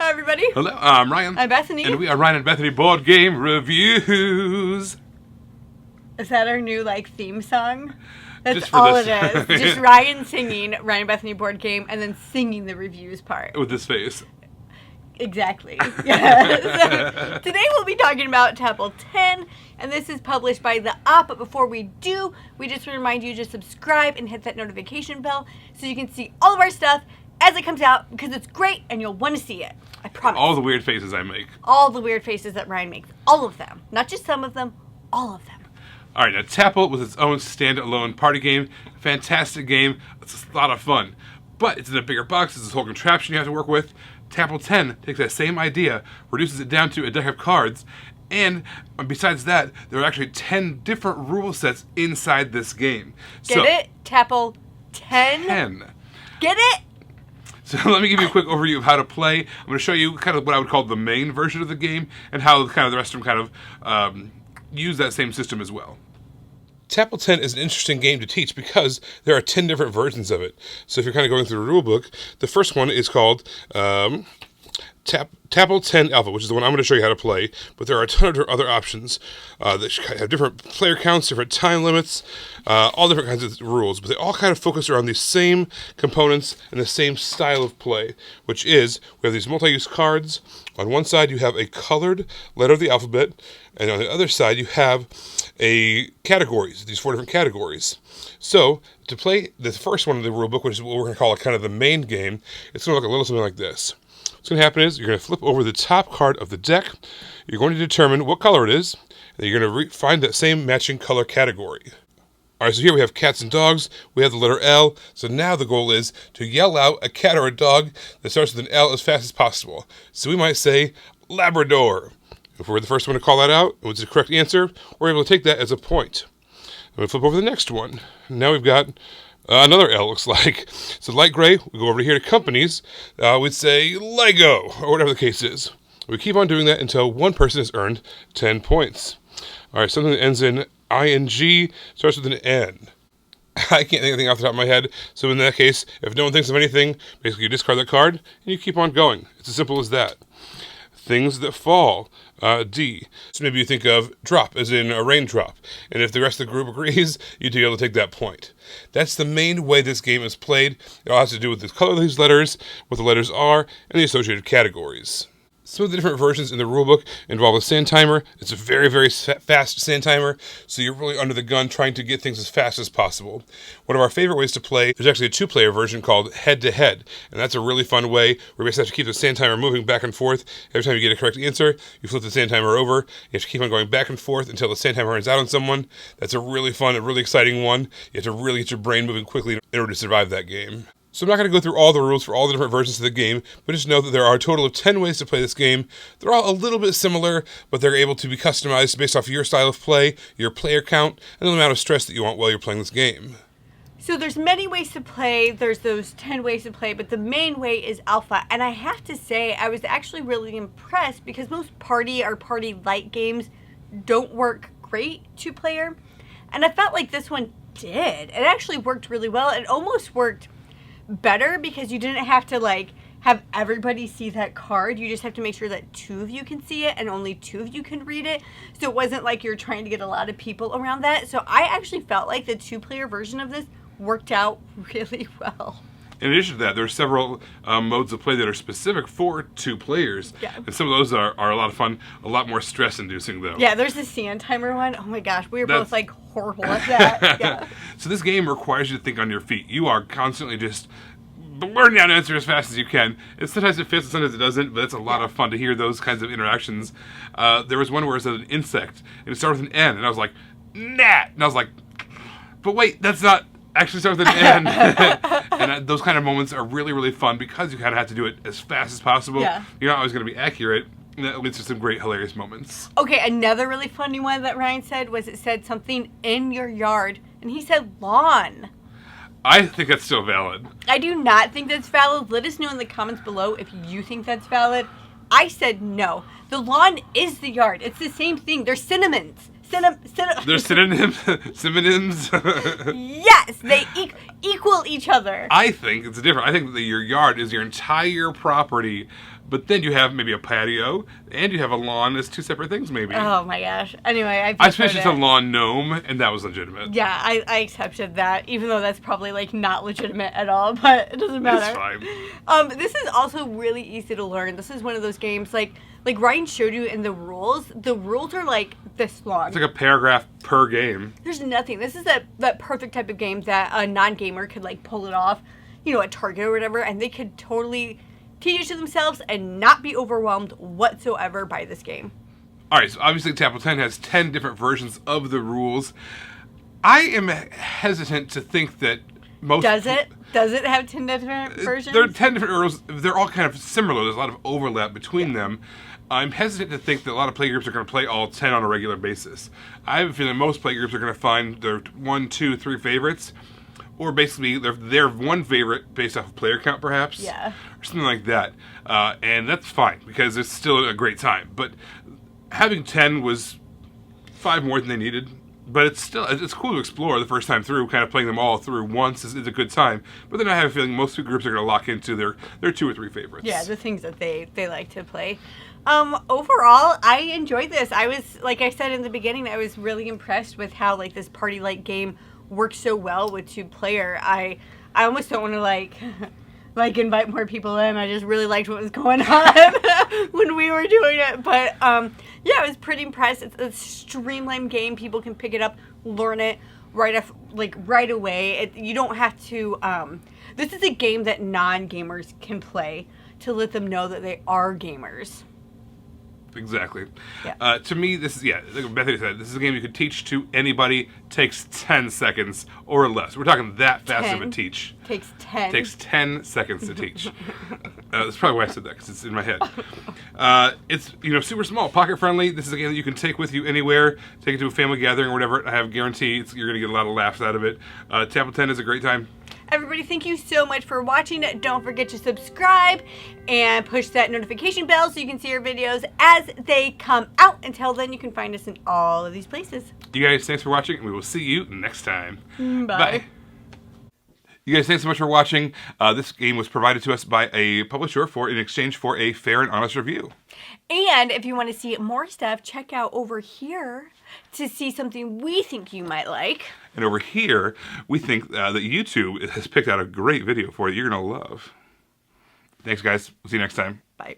Hi, everybody. Hello, I'm Ryan. I'm Bethany. And we are Ryan and Bethany Board Game Reviews. Is that our new, theme song? That's Just for all this. it is. Just Ryan singing Ryan and Bethany Board Game and then singing the reviews part. With this face. Exactly. Yeah. So, today we'll be talking about Tapple 10, and this is published by The Op. But before we do, we just want to remind you to subscribe and hit that notification bell so you can see all of our stuff as it comes out, because it's great and you'll want to see it. I promise. All the weird faces I make. All the weird faces that Ryan makes. All of them. Not just some of them, all of them. Alright, now Tapple was its own standalone party game. Fantastic game. It's a lot of fun. But it's in a bigger box. It's this whole contraption you have to work with. Tapple 10 takes that same idea, reduces it down to a deck of cards, and besides that, there are actually 10 different rule sets inside this game. Get it? Tapple 10? 10. Get it? So let me give you a quick overview of how to play. I'm going to show you kind of what I would call the main version of the game, and how kind of the rest of them kind of use that same system as well. Tapple 10 is an interesting game to teach because there are 10 different versions of it. So if you're kind of going through the rule book, the first one is called Tapple 10 Alpha, which is the one I'm going to show you how to play. But there are a ton of other options that have different player counts, different time limits, all different kinds of rules. But they all kind of focus around these same components and the same style of play, which is we have these multi-use cards. On one side, you have a colored letter of the alphabet, and on the other side, you have these 4 different categories. So, to play the first one of the rule book, which is what we're going to call kind of the main game, it's going to look a little something like this. What's going to happen is you're going to flip over the top card of the deck. You're going to determine what color it is, and you're going to find that same matching color category. All right, so here we have cats and dogs. We have the letter L. So now the goal is to yell out a cat or a dog that starts with an L as fast as possible. So we might say Labrador. If we're the first one to call that out, and it's the correct answer, we're able to take that as a point. Then we flip over the next one. Now we've got another L, looks like. So light gray, we go over here to companies. We'd say Lego, or whatever the case is. We keep on doing that until one person has earned 10 points. All right, something that ends in ING starts with an N. I can't think of anything off the top of my head, so in that case, if no one thinks of anything, basically you discard that card, and you keep on going. It's as simple as that. Things that fall, D. So maybe you think of drop, as in a raindrop, and if the rest of the group agrees, you'd be able to take that point. That's the main way this game is played. It all has to do with the color of these letters, what the letters are, and the associated categories. Some of the different versions in the rulebook involve a sand timer. It's a very, very fast sand timer, so you're really under the gun trying to get things as fast as possible. One of our favorite ways to play, there's actually a 2-player version called head-to-head, and that's a really fun way where you basically have to keep the sand timer moving back and forth. Every time you get a correct answer, you flip the sand timer over. You have to keep on going back and forth until the sand timer runs out on someone. That's a really fun and really exciting one. You have to really get your brain moving quickly in order to survive that game. So I'm not going to go through all the rules for all the different versions of the game, but just know that there are a total of 10 ways to play this game. They're all a little bit similar, but they're able to be customized based off your style of play, your player count, and the amount of stress that you want while you're playing this game. So there's many ways to play. There's those 10 ways to play, but the main way is alpha. And I have to say, I was actually really impressed because most party or party-like games don't work great 2-player. And I felt like this one did. It actually worked really well. It almost worked better because you didn't have to have everybody see that card. You just have to make sure that 2 of you can see it and only 2 of you can read it. So it wasn't like you're trying to get a lot of people around that. So I actually felt like the 2-player version of this worked out really well. In addition to that, there are several modes of play that are specific for 2 players. Yeah. And some of those are a lot of fun, a lot more stress-inducing, though. Yeah, there's the sand timer one. Oh my gosh, we were both horrible at that. Yeah. So this game requires you to think on your feet. You are constantly just learning how to answer as fast as you can. And sometimes it fits and sometimes it doesn't, but it's a lot of fun to hear those kinds of interactions. There was one where it said an insect, and it started with an N, and I was like, gnat! And I was like, but wait, that's not actually start with an N. And those kind of moments are really, really fun because you kind of have to do it as fast as possible. Yeah. You're not always going to be accurate. And that leads to some great, hilarious moments. Okay, another really funny one that Ryan said was it said something in your yard, and he said lawn. I think that's still valid. I do not think that's valid. Let us know in the comments below if you think that's valid. I said no. The lawn is the yard. It's the same thing. They're synonyms. They're synonyms? Synonyms? Yes, equal each other. I think it's different. I think that your yard is your entire property, but then you have maybe a patio and you have a lawn as two separate things, maybe. Oh my gosh. Anyway, I finished a lawn gnome, and that was legitimate. Yeah, I accepted that, even though that's probably like not legitimate at all, but it doesn't matter. It's fine. This is also really easy to learn. This is one of those games like Ryan showed you in the rules. The rules are like this long. It's like a paragraph per game. There's nothing. This is that perfect type of game that a non-gamer could like pull it off, at Target or whatever, and they could totally teach it to themselves and not be overwhelmed whatsoever by this game. All right, so obviously Tapple 10 has 10 different versions of the rules. I am hesitant to think that most... Does it? Does it have 10 different versions? There are 10 different rules. They're all kind of similar. There's a lot of overlap between them. I'm hesitant to think that a lot of playgroups are going to play all 10 on a regular basis. I have a feeling most playgroups are going to find their 1, 2, 3 favorites, or basically their one favorite based off of player count, perhaps. Yeah. Or something like that. And that's fine, because it's still a great time. But having 10 was 5 more than they needed. But it's cool to explore the first time through. Kind of playing them all through once is a good time. But then I have a feeling most groups are going to lock into their 2 or 3 favorites. Yeah, the things that they like to play. Overall, I enjoyed this. I was, like I said in the beginning, I was really impressed with how like this party-like game works so well with 2-player. I almost don't want to like invite more people in. I just really liked what was going on when we were doing it. But yeah, I was pretty impressed. It's a streamlined game. People can pick it up, learn it right away. You don't have to. This is a game that non-gamers can play to let them know that they are gamers. Exactly. Yeah. To me, this is, like Bethany said, this is a game you could teach to anybody. Takes 10 seconds or less. We're talking that fast of a teach. Takes 10. Takes 10 seconds to teach. That's probably why I said that, because it's in my head. It's super small, pocket friendly. This is a game that you can take with you anywhere. Take it to a family gathering or whatever. I have guarantee you're going to get a lot of laughs out of it. Tapple 10 is a great time. Everybody, thank you so much for watching. Don't forget to subscribe and push that notification bell so you can see our videos as they come out. Until then, you can find us in all of these places. You guys, thanks for watching, and we will see you next time. Bye. You guys, thanks so much for watching. This game was provided to us by a publisher in exchange for a fair and honest review. And if you want to see more stuff, check out over here to see something we think you might like. And over here, we think that YouTube has picked out a great video for you you're going to love. Thanks, guys. We'll see you next time. Bye.